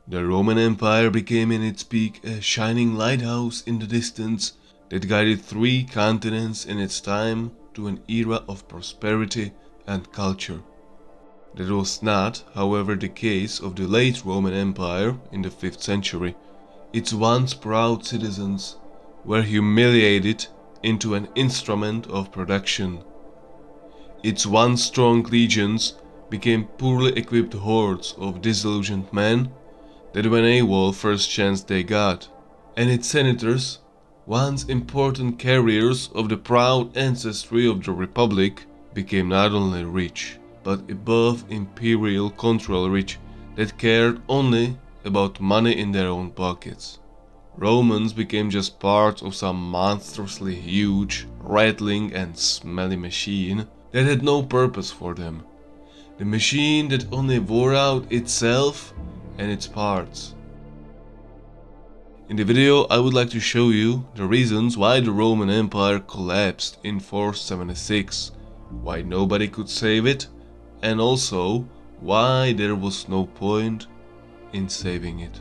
The Roman Empire became in its peak a shining lighthouse in the distance that guided 3 continents in its time to an era of prosperity and culture. That was not, however, the case of the late Roman Empire in the 5th century. Its once proud citizens were humiliated into an instrument of production. Its once strong legions became poorly equipped hordes of disillusioned men that went AWOL first chance they got, and its senators, once important carriers of the proud ancestry of the Republic, became not only rich, but above imperial control rich that cared only about money in their own pockets. Romans became just part of some monstrously huge, rattling and smelly machine that had no purpose for them. The machine that only wore out itself and its parts. In the video I would like to show you the reasons why the Roman Empire collapsed in 476, why nobody could save it, and also why there was no point in saving it.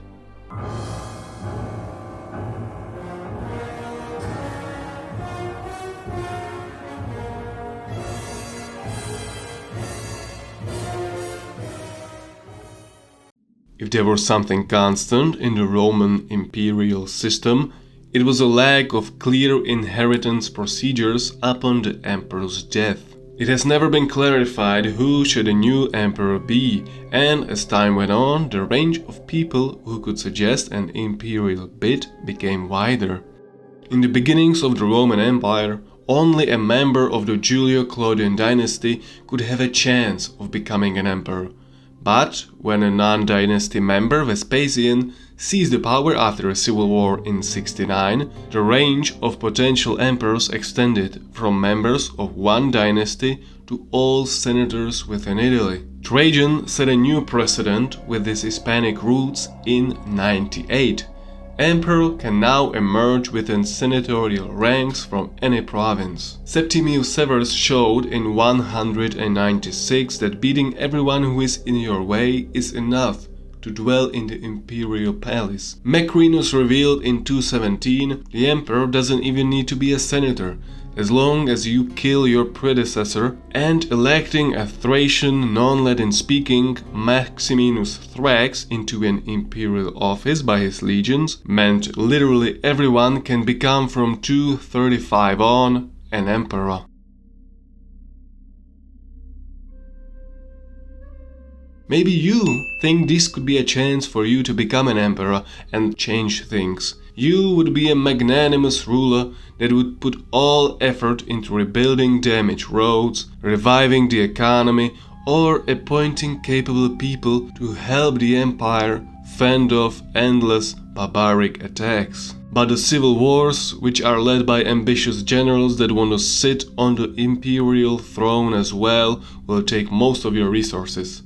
If there was something constant in the Roman imperial system, it was a lack of clear inheritance procedures upon the emperor's death. It has never been clarified who should a new emperor be, and as time went on, the range of people who could suggest an imperial bid became wider. In the beginnings of the Roman Empire, only a member of the Julio-Claudian dynasty could have a chance of becoming an emperor. But when a non-dynasty member, Vespasian, seized the power after a civil war in 69, the range of potential emperors extended from members of one dynasty to all senators within Italy. Trajan set a new precedent with his Hispanic roots in 98. Emperor can now emerge within senatorial ranks from any province. Septimius Severus showed in 196 that beating everyone who is in your way is enough to dwell in the imperial palace. Macrinus revealed in 217 the emperor doesn't even need to be a senator, as long as you kill your predecessor, and electing a Thracian non-Latin-speaking Maximinus Thrax into an imperial office by his legions meant literally everyone can become from 235 on an emperor. Maybe you think this could be a chance for you to become an emperor and change things. You would be a magnanimous ruler that would put all effort into rebuilding damaged roads, reviving the economy, or appointing capable people to help the empire fend off endless barbaric attacks. But the civil wars, which are led by ambitious generals that want to sit on the imperial throne as well, will take most of your resources.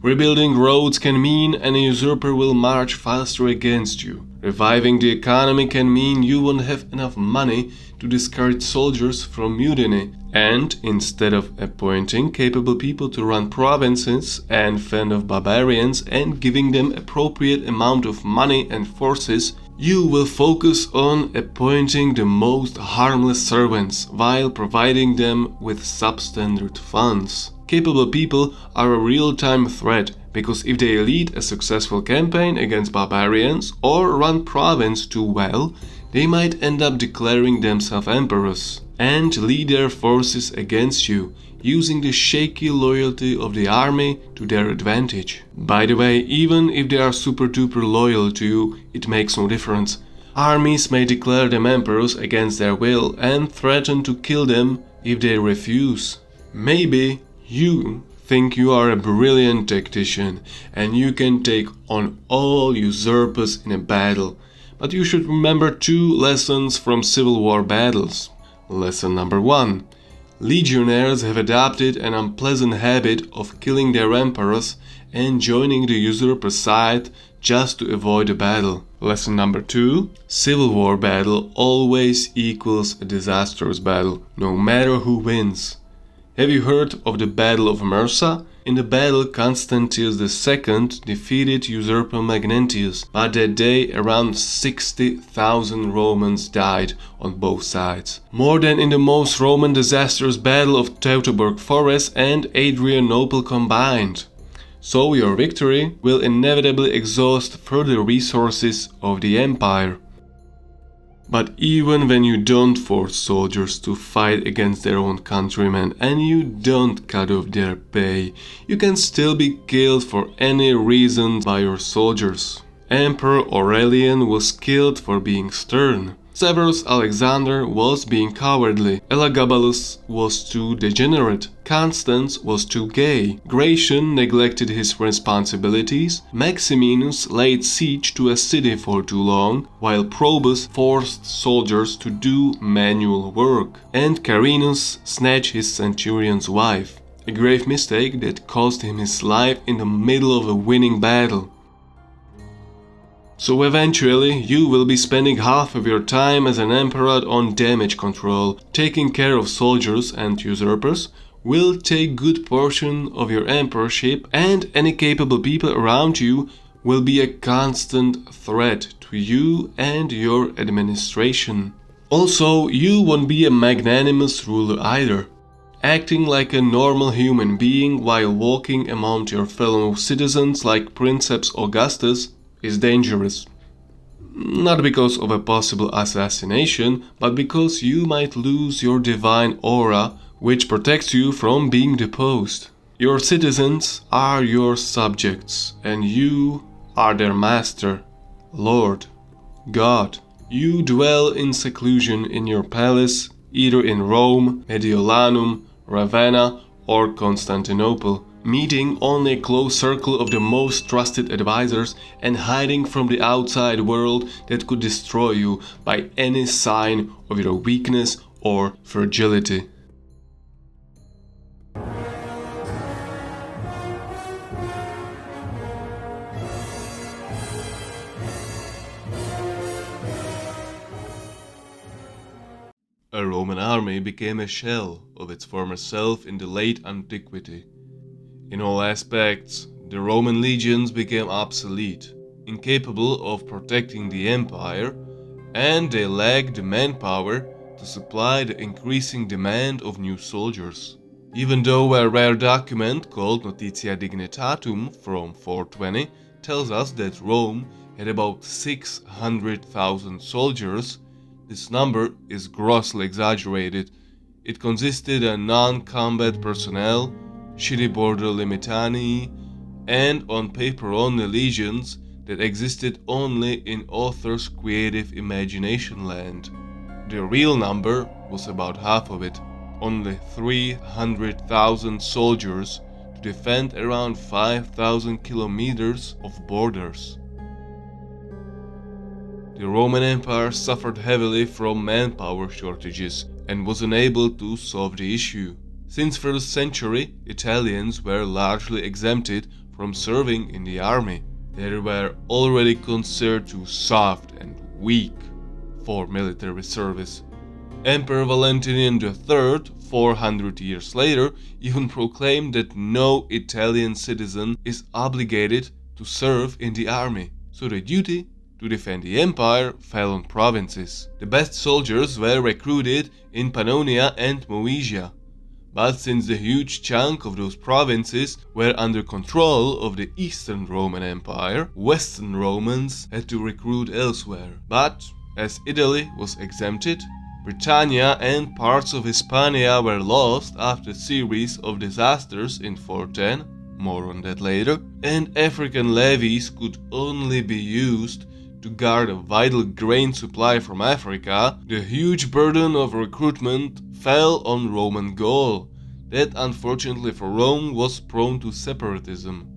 Rebuilding roads can mean an usurper will march faster against you. Reviving the economy can mean you won't have enough money to discourage soldiers from mutiny. And instead of appointing capable people to run provinces and fend off barbarians and giving them appropriate amount of money and forces, you will focus on appointing the most harmless servants while providing them with substandard funds. Capable people are a real-time threat because if they lead a successful campaign against barbarians or run province too well, they might end up declaring themselves emperors and lead their forces against you, using the shaky loyalty of the army to their advantage. By the way, even if they are super duper loyal to you, it makes no difference. Armies may declare them emperors against their will and threaten to kill them if they refuse. Maybe you think you are a brilliant tactician and you can take on all usurpers in a battle, but you should remember 2 lessons from Civil War battles. Lesson number 1. Legionnaires have adopted an unpleasant habit of killing their emperors and joining the usurper's side just to avoid a battle. Lesson number 2. Civil War battle always equals a disastrous battle, no matter who wins. Have you heard of the Battle of Mersa? In the battle, Constantius II defeated usurper Magnentius, but that day around 60,000 Romans died on both sides. More than in the most Roman disastrous battle of Teutoburg Forest and Adrianople combined. So your victory will inevitably exhaust further resources of the empire. But even when you don't force soldiers to fight against their own countrymen and you don't cut off their pay, you can still be killed for any reason by your soldiers. Emperor Aurelian was killed for being stern. Severus Alexander was being cowardly. Elagabalus was too degenerate. Constans was too gay. Gratian neglected his responsibilities. Maximinus laid siege to a city for too long, while Probus forced soldiers to do manual work. And Carinus snatched his centurion's wife. A grave mistake that cost him his life in the middle of a winning battle. So eventually, you will be spending half of your time as an emperor on damage control. Taking care of soldiers and usurpers will take good portion of your emperorship, and any capable people around you will be a constant threat to you and your administration. Also, you won't be a magnanimous ruler either. Acting like a normal human being while walking among your fellow citizens like Princeps Augustus is dangerous. Not because of a possible assassination, but because you might lose your divine aura, which protects you from being deposed. Your citizens are your subjects, and you are their master, Lord, God. You dwell in seclusion in your palace, either in Rome, Mediolanum, Ravenna, or Constantinople, meeting only a close circle of the most trusted advisors and hiding from the outside world that could destroy you by any sign of your weakness or fragility. A Roman army became a shell of its former self in the late antiquity. In all aspects, the Roman legions became obsolete, incapable of protecting the empire, and they lacked the manpower to supply the increasing demand of new soldiers. Even though a rare document called Notitia Dignitatum from 420 tells us that Rome had about 600,000 soldiers, this number is grossly exaggerated. It consisted of non-combat personnel, shitty border limitani, and on paper only legions that existed only in author's creative imagination land. The real number was about half of it, only 300,000 soldiers to defend around 5,000 kilometers of borders. The Roman Empire suffered heavily from manpower shortages and was unable to solve the issue. Since 1st century, Italians were largely exempted from serving in the army. They were already considered too soft and weak for military service. Emperor Valentinian III, 400 years later, even proclaimed that no Italian citizen is obligated to serve in the army, so the duty to defend the empire fell on provinces. The best soldiers were recruited in Pannonia and Moesia. But since the huge chunk of those provinces were under control of the Eastern Roman Empire, Western Romans had to recruit elsewhere. But as Italy was exempted, Britannia and parts of Hispania were lost after a series of disasters in 410, more on that later, and African levies could only be used to guard a vital grain supply from Africa. The huge burden of recruitment fell on Roman Gaul, that unfortunately for Rome was prone to separatism.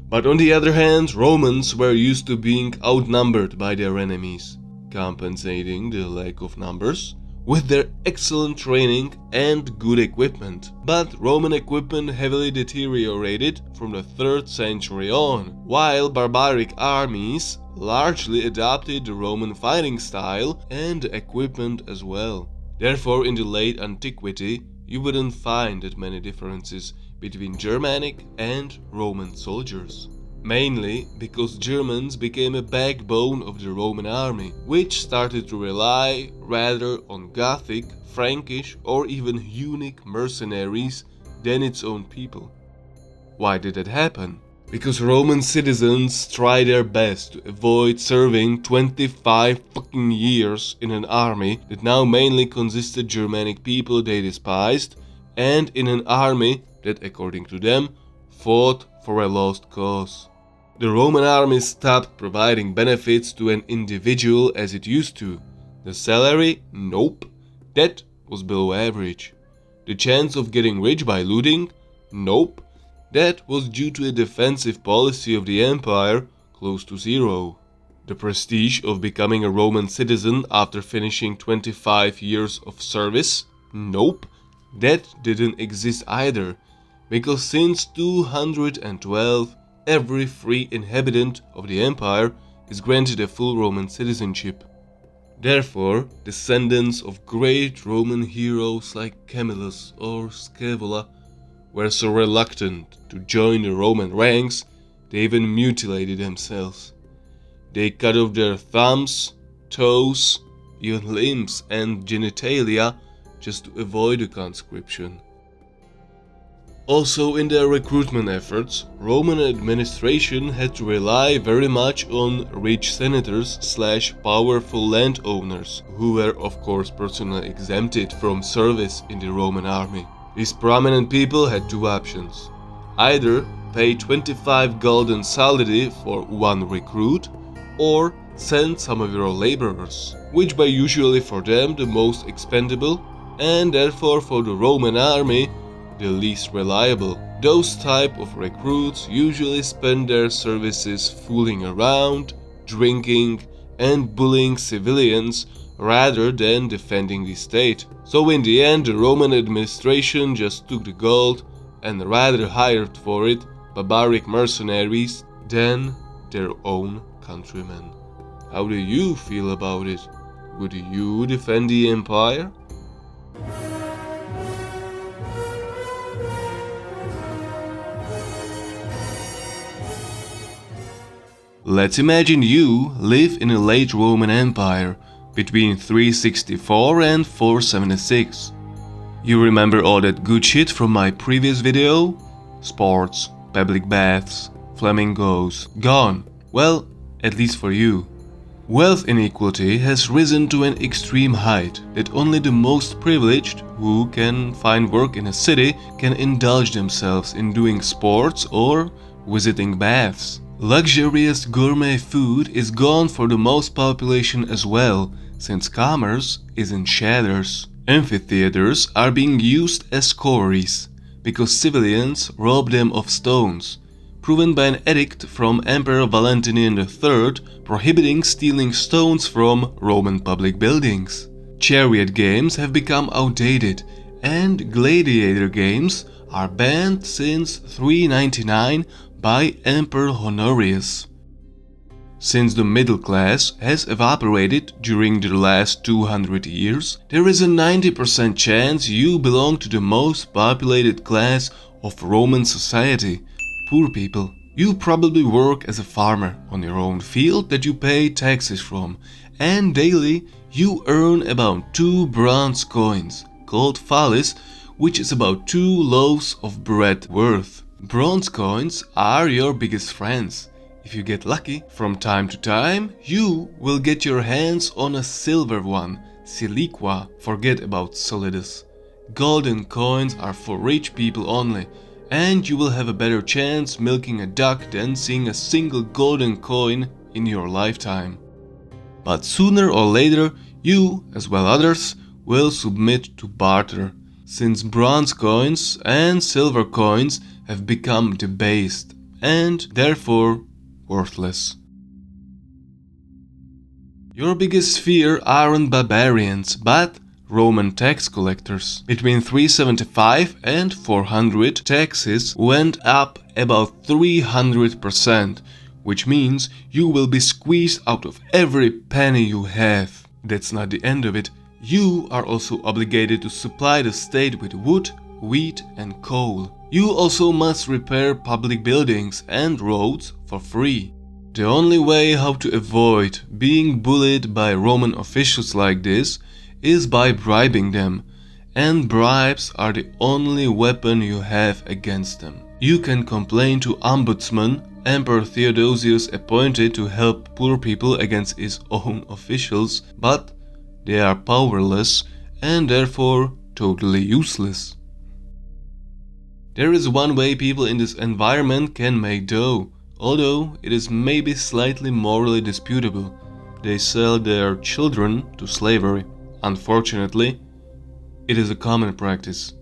But on the other hand, Romans were used to being outnumbered by their enemies, compensating the lack of numbers with their excellent training and good equipment. But Roman equipment heavily deteriorated from the 3rd century on, while barbaric armies largely adopted the Roman fighting style and equipment as well. Therefore, in the late antiquity, you wouldn't find that many differences between Germanic and Roman soldiers. Mainly because Germans became a backbone of the Roman army, which started to rely rather on Gothic, Frankish or even Hunnic mercenaries than its own people. Why did that happen? Because Roman citizens tried their best to avoid serving 25 fucking years in an army that now mainly consisted Germanic people they despised, and in an army that, according to them, fought for a lost cause. The Roman army stopped providing benefits to an individual as it used to. The salary? Nope. That was below average. The chance of getting rich by looting? Nope. That was due to a defensive policy of the empire, close to zero. The prestige of becoming a Roman citizen after finishing 25 years of service? Nope. That didn't exist either, because since 212, every free inhabitant of the empire is granted a full Roman citizenship. Therefore, descendants of great Roman heroes like Camillus or Scaevola were so reluctant to join the Roman ranks, they even mutilated themselves. They cut off their thumbs, toes, even limbs and genitalia just to avoid a conscription. Also, in their recruitment efforts, Roman administration had to rely very much on rich senators/powerful landowners, who were of course personally exempted from service in the Roman army. These prominent people had two options: either pay 25 golden solidi for one recruit, or send some of your laborers, which were usually for them the most expendable, and therefore for the Roman army the least reliable. Those type of recruits usually spend their services fooling around, drinking, and bullying civilians rather than defending the state. So in the end, the Roman administration just took the gold and rather hired for it barbaric mercenaries than their own countrymen. How do you feel about it? Would you defend the empire? Let's imagine you live in a late Roman Empire between 364 and 476. You remember all that good shit from my previous video? Sports, public baths, flamingos, gone. Well, at least for you. Wealth inequality has risen to an extreme height that only the most privileged who can find work in a city can indulge themselves in doing sports or visiting baths. Luxurious gourmet food is gone for the most population as well, since commerce is in shatters. Amphitheaters are being used as quarries, because civilians rob them of stones, proven by an edict from Emperor Valentinian III prohibiting stealing stones from Roman public buildings. Chariot games have become outdated, and gladiator games are banned since 399 by Emperor Honorius. Since the middle class has evaporated during the last 200 years, there is a 90% chance you belong to the most populated class of Roman society, poor people. You probably work as a farmer on your own field that you pay taxes from, and daily you earn about 2 bronze coins, called thalis, which is about 2 loaves of bread worth. Bronze coins are your biggest friends. If you get lucky, from time to time, you will get your hands on a silver one, siliqua, forget about solidus. Golden coins are for rich people only, and you will have a better chance milking a duck than seeing a single golden coin in your lifetime. But sooner or later, you, as well others, will submit to barter, since bronze coins and silver coins have become debased and therefore worthless. Your biggest fear aren't barbarians, but Roman tax collectors. Between 375 and 400, taxes went up about 300%, which means you will be squeezed out of every penny you have. That's not the end of it. You are also obligated to supply the state with wood, wheat and coal. You also must repair public buildings and roads for free. The only way how to avoid being bullied by Roman officials like this is by bribing them, and bribes are the only weapon you have against them. You can complain to Ombudsman Emperor Theodosius appointed to help poor people against his own officials, but they are powerless and therefore totally useless. There is one way people in this environment can make dough, although it is maybe slightly morally disputable. They sell their children to slavery. Unfortunately, it is a common practice.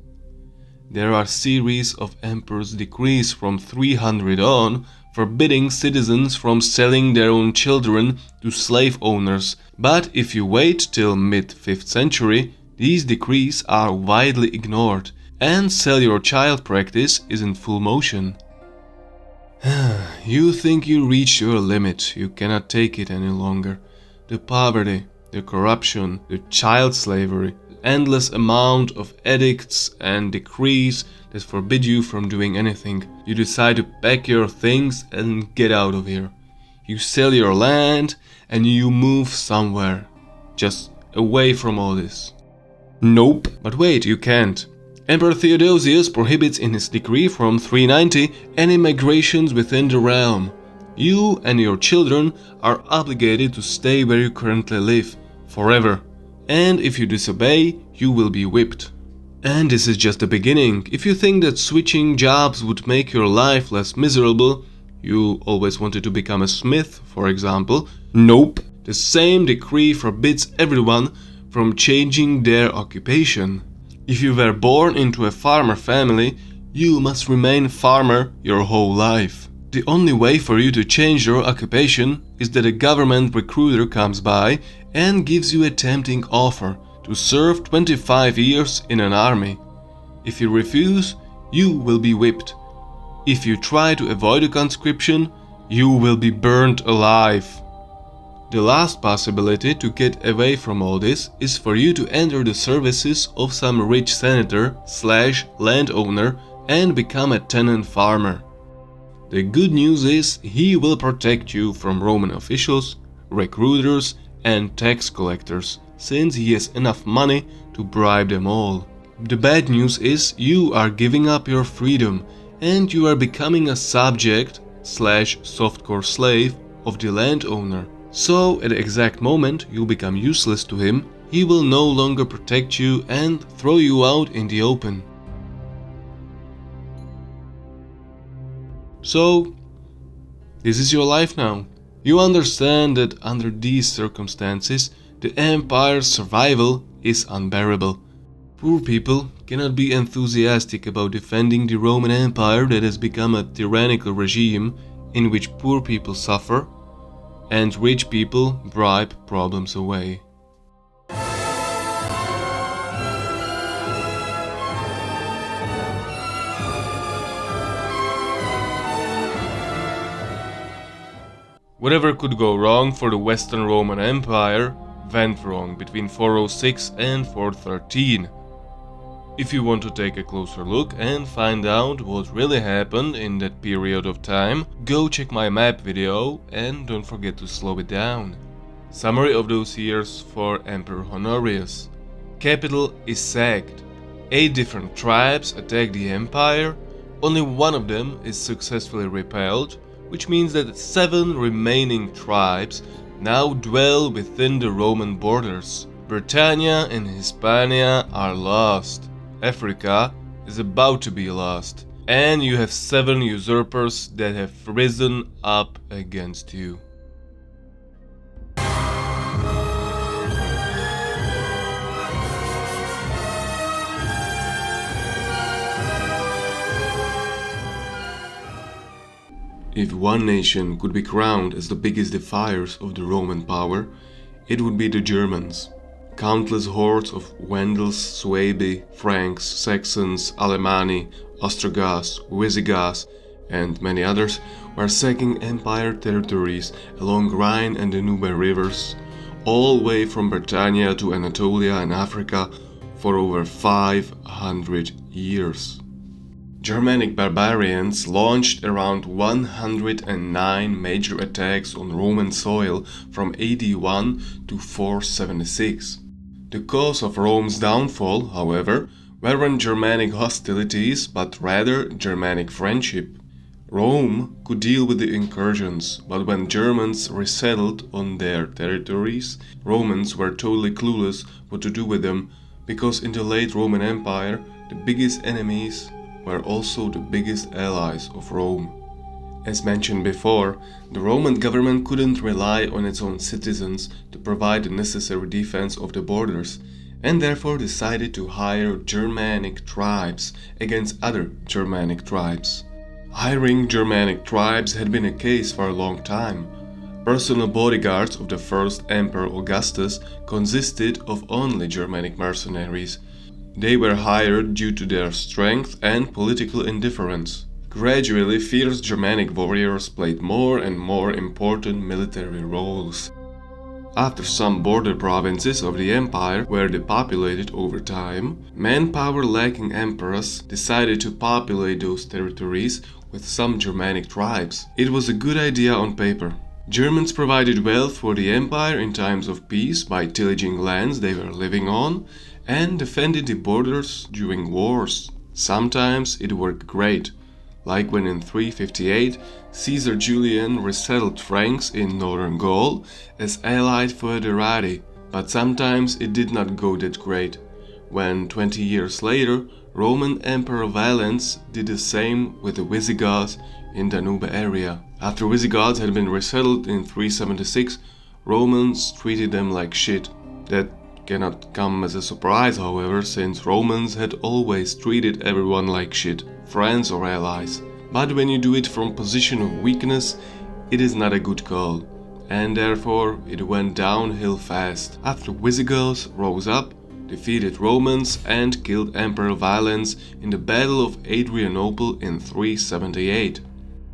There are series of emperor's decrees from 300 on forbidding citizens from selling their own children to slave owners, but if you wait till mid-5th century, these decrees are widely ignored, and sell your child practice is in full motion. You think you reached your limit, you cannot take it any longer. The poverty, the corruption, the child slavery, endless amount of edicts and decrees that forbid you from doing anything. You decide to pack your things and get out of here. You sell your land and you move somewhere, just away from all this. Nope. But wait, you can't. Emperor Theodosius prohibits in his decree from 390 any migrations within the realm. You and your children are obligated to stay where you currently live, forever. And if you disobey, you will be whipped. And this is just the beginning. If you think that switching jobs would make your life less miserable, you always wanted to become a smith, for example. Nope. The same decree forbids everyone from changing their occupation. If you were born into a farmer family, you must remain farmer your whole life. The only way for you to change your occupation is that a government recruiter comes by and gives you a tempting offer to serve 25 years in an army. If you refuse, you will be whipped. If you try to avoid a conscription, you will be burned alive. The last possibility to get away from all this is for you to enter the services of some rich senator/landowner and become a tenant farmer. The good news is he will protect you from Roman officials, recruiters and tax collectors, since he has enough money to bribe them all. The bad news is you are giving up your freedom and you are becoming a subject/softcore slave of the landowner. So at the exact moment you become useless to him, he will no longer protect you and throw you out in the open. So, this is your life now. You understand that under these circumstances, the empire's survival is unbearable. Poor people cannot be enthusiastic about defending the Roman Empire that has become a tyrannical regime in which poor people suffer and rich people bribe problems away. Whatever could go wrong for the Western Roman Empire went wrong between 406 and 413. If you want to take a closer look and find out what really happened in that period of time, go check my map video and don't forget to slow it down. Summary of those years for Emperor Honorius. Capital is sacked. 8 different tribes attack the empire. Only one of them is successfully repelled, which means that 7 remaining tribes now dwell within the Roman borders. Britannia and Hispania are lost. Africa is about to be lost. And you have 7 usurpers that have risen up against you. If one nation could be crowned as the biggest defiers of the Roman power, it would be the Germans. Countless hordes of Wendels, Suebi, Franks, Saxons, Alemanni, Ostrogoths, Visigoths, and many others were sacking empire territories along Rhine and Danube rivers, all the way from Britannia to Anatolia and Africa for over 500 years. Germanic barbarians launched around 109 major attacks on Roman soil from AD 1 to 476. The cause of Rome's downfall, however, weren't Germanic hostilities but rather Germanic friendship. Rome could deal with the incursions, but when Germans resettled on their territories, Romans were totally clueless what to do with them, because in the late Roman Empire, the biggest enemies were also the biggest allies of Rome. As mentioned before, the Roman government couldn't rely on its own citizens to provide the necessary defense of the borders, and therefore decided to hire Germanic tribes against other Germanic tribes. Hiring Germanic tribes had been a case for a long time. Personal bodyguards of the first Emperor Augustus consisted of only Germanic mercenaries. They were hired due to their strength and political indifference. Gradually, fierce Germanic warriors played more and more important military roles. After some border provinces of the empire were depopulated over time, manpower-lacking emperors decided to populate those territories with some Germanic tribes. It was a good idea on paper. Germans provided wealth for the empire in times of peace by tillaging lands they were living on, and defended the borders during wars. Sometimes it worked great, like when in 358 Caesar Julian resettled Franks in northern Gaul as allied foederati, but sometimes it did not go that great, when 20 years later Roman Emperor Valens did the same with the Visigoths in Danube area. After Visigoths had been resettled in 376, Romans treated them like shit. That cannot come as a surprise, however, since Romans had always treated everyone like shit, friends or allies. But when you do it from position of weakness, it is not a good call, and therefore it went downhill fast. After Visigoths rose up, defeated Romans and killed Emperor Valens in the Battle of Adrianople in 378.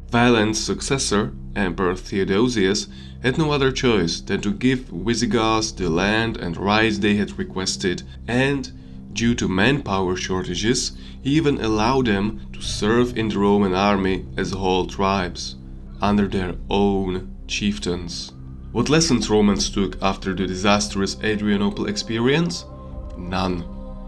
Valens' successor, Emperor Theodosius, had no other choice than to give Visigoths the land and rights they had requested, and, due to manpower shortages, he even allowed them to serve in the Roman army as whole tribes, under their own chieftains. What lessons Romans took after the disastrous Adrianople experience? None.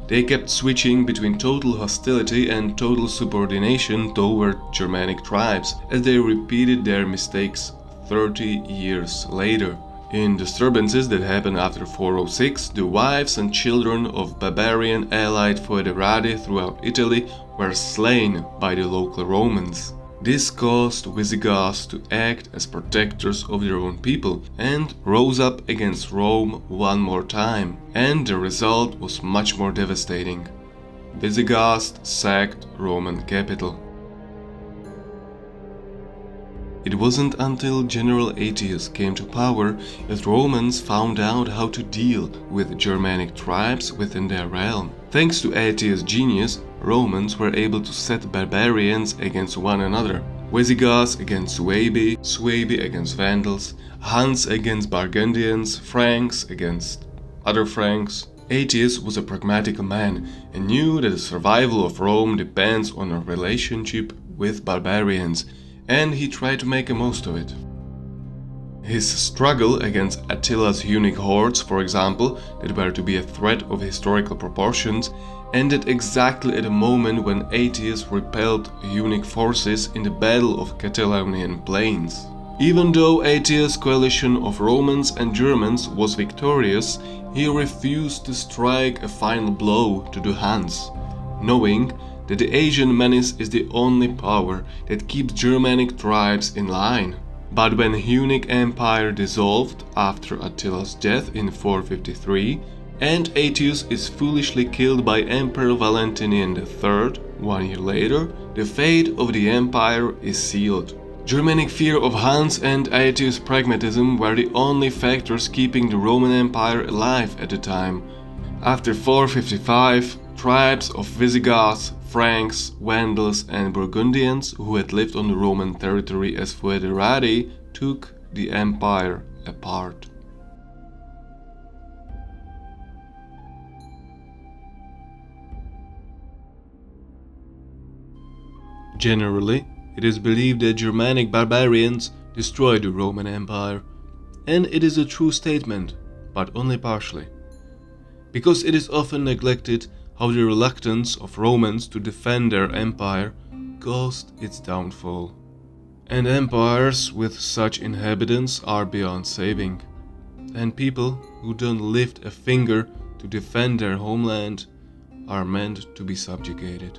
They kept switching between total hostility and total subordination toward Germanic tribes, as they repeated their mistakes 30 years later. In disturbances that happened after 406, the wives and children of barbarian allied foederati throughout Italy were slain by the local Romans. This caused Visigoths to act as protectors of their own people and rose up against Rome one more time, and the result was much more devastating. Visigoths sacked Roman capital. It wasn't until General Aetius came to power that Romans found out how to deal with Germanic tribes within their realm. Thanks to Aetius' genius, Romans were able to set barbarians against one another. Visigoths against Suebi, Suebi against Vandals, Huns against Burgundians, Franks against other Franks. Aetius was a pragmatical man and knew that the survival of Rome depends on a relationship with barbarians, and he tried to make the most of it. His struggle against Attila's Hunnic hordes, for example, that were to be a threat of historical proportions, ended exactly at a moment when Aetius repelled Hunnic forces in the Battle of Catalaunian Plains. Even though Aetius' coalition of Romans and Germans was victorious, he refused to strike a final blow to the Huns, knowing that the Asian menace is the only power that keeps Germanic tribes in line. But when Hunnic Empire dissolved after Attila's death in 453, and Aetius is foolishly killed by Emperor Valentinian III 1 year later, the fate of the empire is sealed. Germanic fear of Huns and Aetius' pragmatism were the only factors keeping the Roman Empire alive at the time. After 455, tribes of Visigoths, Franks, Vandals and Burgundians who had lived on the Roman territory as foederati took the empire apart. Generally, it is believed that Germanic barbarians destroyed the Roman Empire, and it is a true statement, but only partially. Because it is often neglected how the reluctance of Romans to defend their empire caused its downfall. And empires with such inhabitants are beyond saving, and people who don't lift a finger to defend their homeland are meant to be subjugated.